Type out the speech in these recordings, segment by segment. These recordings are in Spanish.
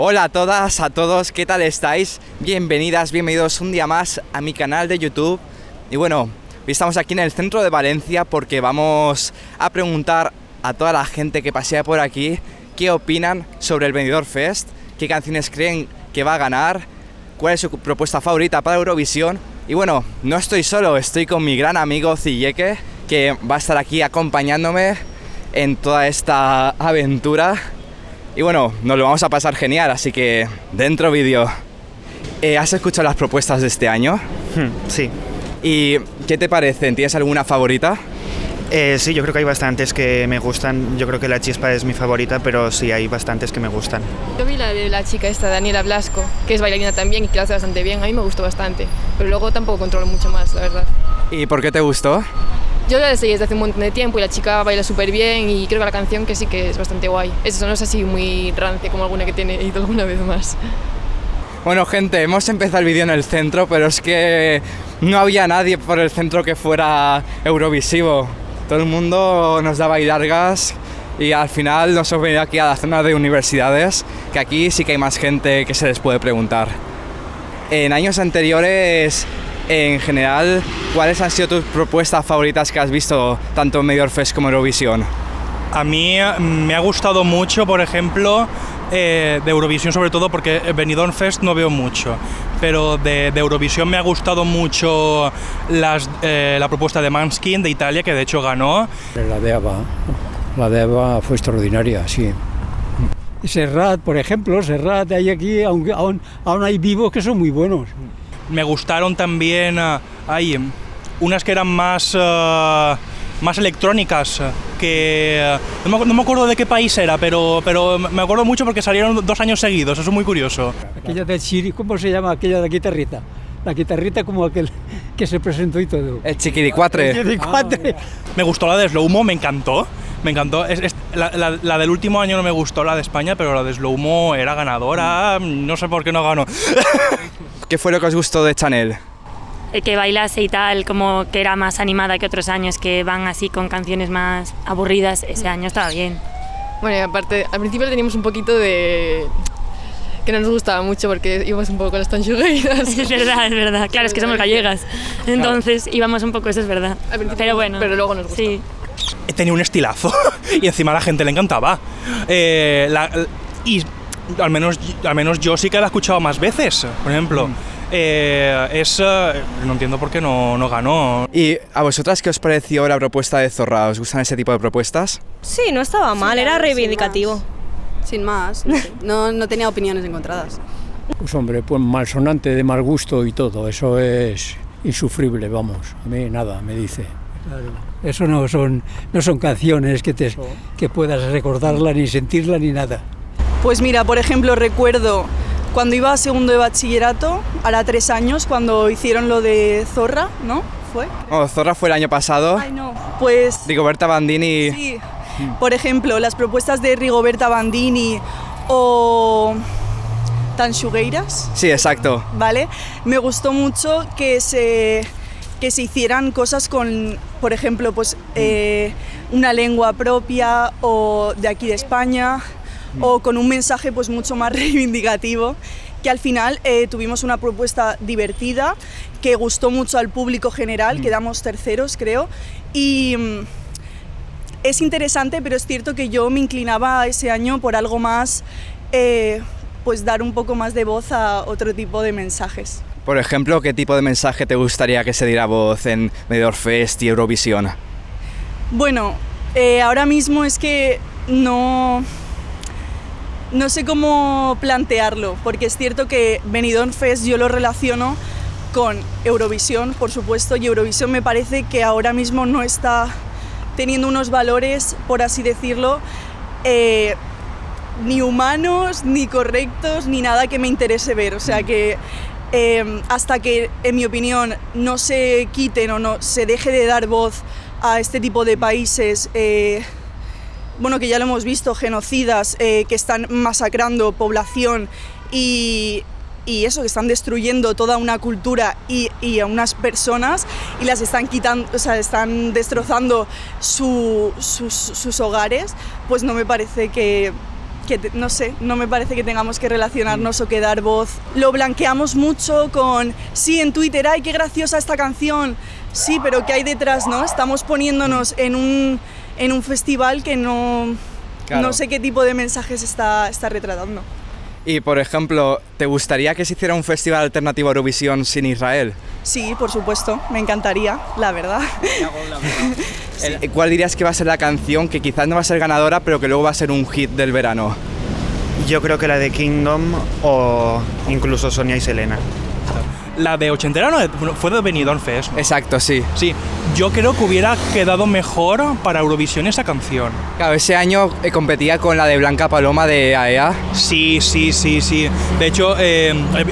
Hola a todas, a todos, ¿qué tal estáis? Bienvenidas, bienvenidos un día más a mi canal de YouTube. Y bueno, hoy estamos aquí en el centro de Valencia porque vamos a preguntar a toda la gente que pasea por aquí qué opinan sobre el Benidorm Fest, qué canciones creen que va a ganar, cuál es su propuesta favorita para Eurovisión. Y bueno, no estoy solo, estoy con mi gran amigo Zilleke, que va a estar aquí acompañándome en toda esta aventura. Y bueno, nos lo vamos a pasar genial, así que dentro vídeo. ¿Has escuchado las propuestas de este año? Sí. ¿Y qué te parecen? ¿Tienes alguna favorita? Sí, yo creo que hay bastantes que me gustan. Yo creo que La Chispa es mi favorita, pero sí, hay bastantes que me gustan. Yo vi la de la chica esta, Daniela Blasco, que es bailarina también y que lo hace bastante bien. A mí me gustó bastante, pero luego tampoco controlo mucho más, la verdad. ¿Y por qué te gustó? Yo la seguí desde hace un montón de tiempo y la chica baila súper bien y creo que la canción que sí que es bastante guay. Eso no es así muy rancia como alguna que tiene ido alguna vez más. Bueno, gente, hemos empezado el vídeo en el centro, pero es que no había nadie por el centro que fuera eurovisivo. Todo el mundo nos daba largas y al final nos hemos venido aquí a la zona de universidades, que aquí sí que hay más gente que se les puede preguntar. En años anteriores, en general, ¿cuáles han sido tus propuestas favoritas que has visto tanto en Benidorm Fest como en Eurovisión? A mí me ha gustado mucho, por ejemplo, de Eurovisión sobre todo, porque Benidorm Fest no veo mucho, pero de Eurovisión me ha gustado mucho la propuesta de Måneskin de Italia, que de hecho ganó. La de Eva fue extraordinaria, sí. Serrat, por ejemplo, Serrat, hay aquí, aún hay vivos que son muy buenos. Me gustaron también, hay unas que eran más electrónicas, que no me acuerdo de qué país era, pero me acuerdo mucho porque salieron 2 años seguidos, eso es muy curioso. Aquella de Chiri, ¿cómo se llama aquella de la guitarrita? La guitarrita como aquel que se presentó y todo. El Chiquiricuatre. El Chiquiricuatre. Me gustó la de Slow Mo, me encantó. La del último año no me gustó, la de España, pero la de Slow Mo era ganadora, no sé por qué no ganó. ¿Qué fue lo que os gustó de Chanel? Que bailase y tal, como que era más animada que otros años, que van así con canciones más aburridas. Ese año estaba bien. Bueno, y aparte, al principio teníamos un poquito de... que no nos gustaba mucho porque íbamos un poco con las tanchugueiras. Es verdad. Claro, es que somos gallegas. Entonces íbamos un poco, eso es verdad. Pero bueno. Pero luego nos gustó. Sí. Tenía un estilazo y encima a la gente le encantaba. Y al menos yo sí que la he escuchado más veces, por ejemplo. No entiendo por qué no ganó. ¿Y a vosotras qué os pareció la propuesta de Zorra? ¿Os gustan ese tipo de propuestas? Sí, no estaba mal, era reivindicativo. Sin más, no tenía opiniones encontradas. Pues hombre, pues malsonante, de mal gusto y todo, eso es insufrible, vamos. A mí nada, me dice. Claro. Eso no son canciones que puedas recordarla, ni sentirla, ni nada. Pues mira, por ejemplo, recuerdo cuando iba a segundo de bachillerato, hará 3 años, cuando hicieron lo de Zorra, ¿no? ¿Fue? Oh, Zorra fue el año pasado. Ay, no, pues... Rigoberta Bandini. Sí, por ejemplo, las propuestas de Rigoberta Bandini o Tanchugueiras. Sí, exacto. ¿Vale? Me gustó mucho que se hicieran cosas con, por ejemplo, pues una lengua propia o de aquí de España, o con un mensaje pues mucho más reivindicativo, que al final tuvimos una propuesta divertida que gustó mucho al público general, quedamos terceros creo, y es interesante, pero es cierto que yo me inclinaba ese año por algo más, pues dar un poco más de voz a otro tipo de mensajes. Por ejemplo, ¿qué tipo de mensaje te gustaría que se diera voz en Benidorm Fest y Eurovisión? Bueno, ahora mismo es que no sé cómo plantearlo, porque es cierto que Benidorm Fest yo lo relaciono con Eurovisión, por supuesto, y Eurovisión me parece que ahora mismo no está teniendo unos valores, por así decirlo, ni humanos, ni correctos, ni nada que me interese ver. O sea que hasta que, en mi opinión, no se quiten o no se deje de dar voz a este tipo de países, bueno, que ya lo hemos visto, genocidas, que están masacrando población y eso, que están destruyendo toda una cultura y a unas personas y las están quitando, o sea, están destrozando sus hogares, pues no me parece que no sé, no me parece que tengamos que relacionarnos o que dar voz. Lo blanqueamos mucho con, sí, en Twitter, ¡ay, qué graciosa esta canción! Sí, pero ¿qué hay detrás, no? Estamos poniéndonos en un festival que no sé qué tipo de mensajes está retratando. Y, por ejemplo, ¿te gustaría que se hiciera un festival alternativo a Eurovisión sin Israel? Sí, por supuesto, me encantaría, la verdad. ¿Cuál dirías que va a ser la canción que quizás no va a ser ganadora, pero que luego va a ser un hit del verano? Yo creo que la de Kingdom o incluso Sonia y Selena. La de ochentera fue de Benidorm Fest, ¿no? Exacto, sí. Sí, yo creo que hubiera quedado mejor para Eurovisión esa canción. Claro, ese año competía con la de Blanca Paloma de AEA. Sí. De hecho,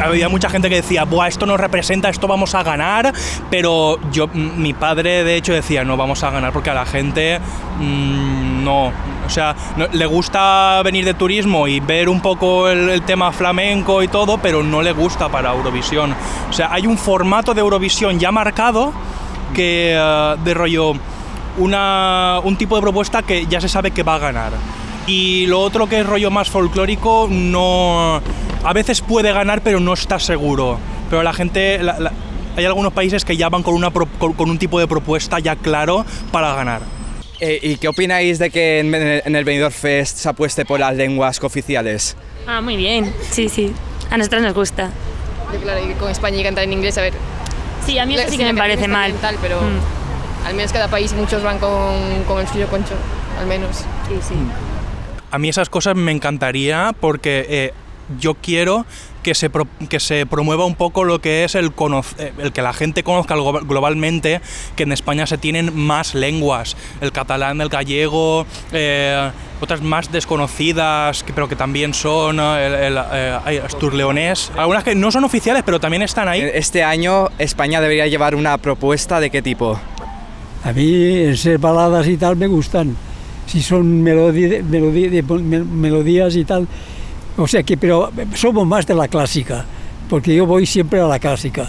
había mucha gente que decía, buah, esto nos representa, esto vamos a ganar, pero mi padre de hecho decía, no vamos a ganar porque a la gente no. O sea, le gusta venir de turismo y ver un poco el tema flamenco y todo, pero no le gusta para Eurovisión. O sea, hay un formato de Eurovisión ya marcado que de rollo, un tipo de propuesta que ya se sabe que va a ganar. Y lo otro que es rollo más folclórico, no, a veces puede ganar, pero no está seguro. Pero la gente, hay algunos países que ya van con un tipo de propuesta ya claro para ganar. ¿Y qué opináis de que en el Benidorm Fest se apueste por las lenguas cooficiales? Ah, muy bien, sí. A nosotros nos gusta. Claro, y con España y cantar en inglés, a ver. Sí, a mí eso sí que me parece mal. Tal, pero al menos cada país, muchos van con el suyo concho, al menos. Sí. A mí esas cosas me encantaría porque yo quiero que se promueva un poco lo que es el que la gente conozca globalmente, que en España se tienen más lenguas, el catalán, el gallego, otras más desconocidas, pero que también son el asturleonés, algunas que no son oficiales, pero también están ahí. Este año España debería llevar una propuesta ¿de qué tipo? A mí, en ser baladas y tal, me gustan. Si son melodías y tal. O sea que, pero somos más de la clásica, porque yo voy siempre a la clásica.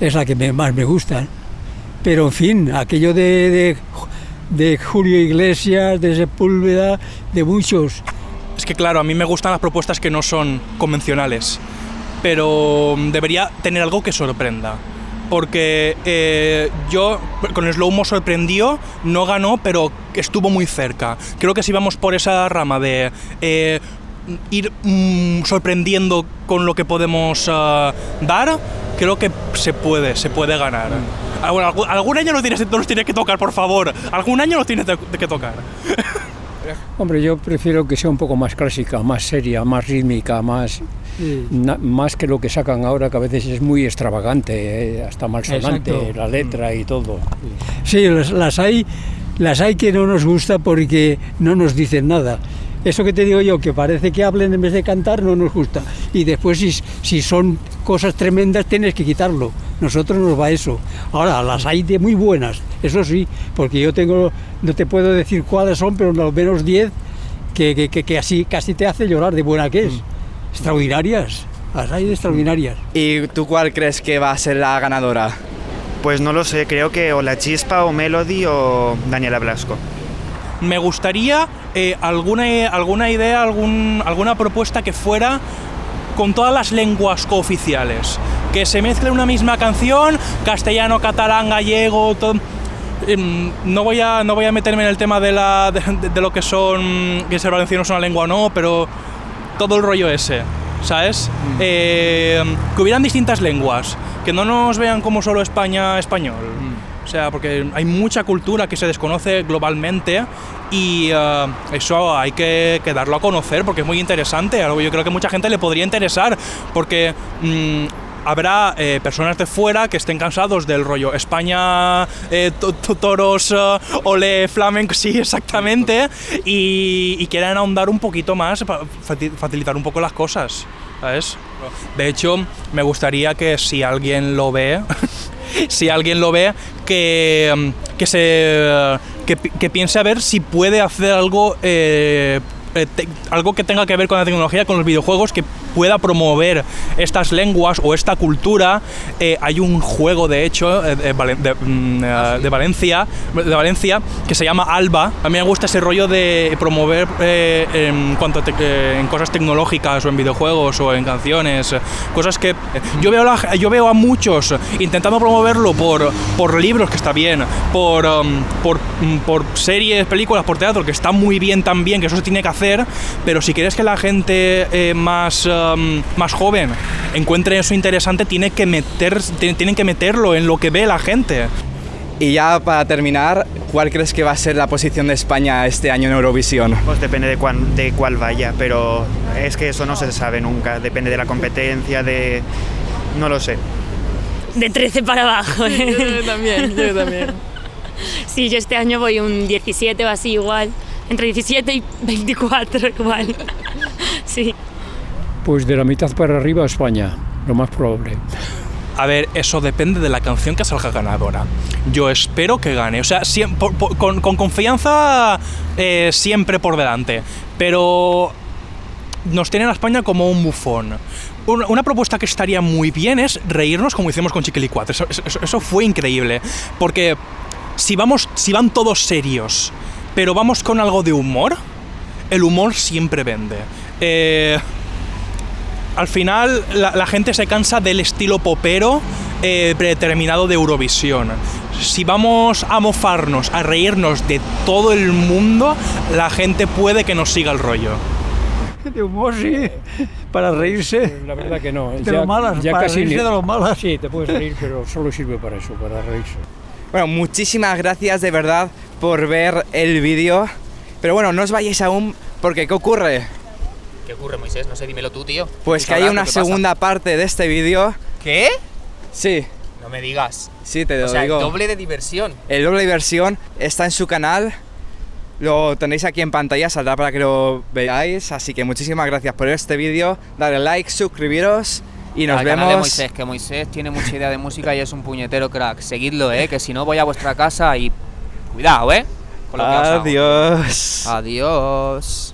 Es la que más me gusta. Pero, en fin, aquello de Julio Iglesias, de Sepúlveda, de muchos. Es que, claro, a mí me gustan las propuestas que no son convencionales, pero debería tener algo que sorprenda. Porque yo con Slow Mo sorprendió, no ganó, pero estuvo muy cerca. Creo que si vamos por esa rama de ir sorprendiendo con lo que podemos dar, creo que se puede ganar. Bueno, algún año los tienes que tocar, por favor. Algún año los tienes que tocar. Hombre, yo prefiero que sea un poco más clásica, más seria, más rítmica, más que lo que sacan ahora, que a veces es muy extravagante, hasta malsonante. Exacto. La letra y todo. Sí, las hay que no nos gusta porque no nos dicen nada. Eso que te digo yo, que parece que hablen en vez de cantar, no nos gusta. Y después, si son cosas tremendas, tienes que quitarlo. Nosotros nos va eso. Ahora, las hay de muy buenas, eso sí, porque yo no te puedo decir cuáles son, pero al menos 10 que así casi te hace llorar de buena que es. Extraordinarias, las hay de extraordinarias. ¿Y tú cuál crees que va a ser la ganadora? Pues no lo sé, creo que o La Chispa, o Melody, o Daniela Blasco. Me gustaría alguna idea, alguna propuesta que fuera con todas las lenguas cooficiales, que se mezcle una misma canción, castellano, catalán, gallego, todo. No voy a meterme en el tema de lo que son, que el valenciano es una lengua o no, pero todo el rollo ese, ¿sabes? Que hubieran distintas lenguas, que no nos vean como solo España, español. O sea, porque hay mucha cultura que se desconoce globalmente y eso hay que darlo a conocer porque es muy interesante. Yo creo que mucha gente le podría interesar porque habrá personas de fuera que estén cansados del rollo España, toros, ole, flamenco, sí, exactamente, y quieran ahondar un poquito más, facilitar un poco las cosas, ¿sabes? De hecho, me gustaría que si alguien lo ve... que piense a ver si puede hacer algo algo que tenga que ver con la tecnología, con los videojuegos, que pueda promover estas lenguas o esta cultura. Hay un juego, de hecho, de Valencia, que se llama Alba. A mí me gusta ese rollo de promover en cosas tecnológicas o en videojuegos o en canciones, cosas que yo veo a muchos intentando promoverlo por libros, que está bien, por series, películas, por teatro, que está muy bien también, que eso se tiene que hacer, pero si quieres que la gente más joven encuentre eso interesante, tienen que meterlo en lo que ve la gente. Y ya para terminar, ¿cuál crees que va a ser la posición de España este año en Eurovisión? Pues depende de cuál vaya, pero es que eso no se sabe nunca, depende de la competencia, no lo sé. De 13 para abajo. Yo también. Sí, yo este año voy un 17 o así igual, entre 17 y 24 igual. Sí. Pues de la mitad para arriba España, lo más probable. A ver, eso depende de la canción que salga ganadora. Yo espero que gane, o sea, con confianza siempre por delante, pero nos tienen a España como un bufón. Una propuesta que estaría muy bien es reírnos como hicimos con Chiquilicuatre. Eso fue increíble, porque si van todos serios, pero vamos con algo de humor, el humor siempre vende. Al final la gente se cansa del estilo popero predeterminado de Eurovisión. Si vamos a mofarnos, a reírnos de todo el mundo, la gente puede que nos siga el rollo. De humor, sí, para reírse. La verdad que no. De lo malas, ya para casi reírse de lo malas. Sí, te puedes reír, pero solo sirve para eso, para reírse. Bueno, muchísimas gracias de verdad por ver el vídeo. Pero bueno, no os vayáis aún, porque ¿qué ocurre? ¿Qué ocurre, Moisés? No sé, dímelo tú, tío. Pues que hay una segunda parte de este vídeo. ¿Qué? Sí. No me digas. Sí, te lo digo. digo. El doble de diversión. El doble de diversión está en su canal. Lo tenéis aquí en pantalla, saldrá para que lo veáis. Así que muchísimas gracias por este vídeo. Dale like, suscribiros y nos vemos. Canal de Moisés, que Moisés tiene mucha idea de música y es un puñetero crack. Seguidlo, que si no voy a vuestra casa y... Cuidado, con lo que os hago. Adiós. Adiós.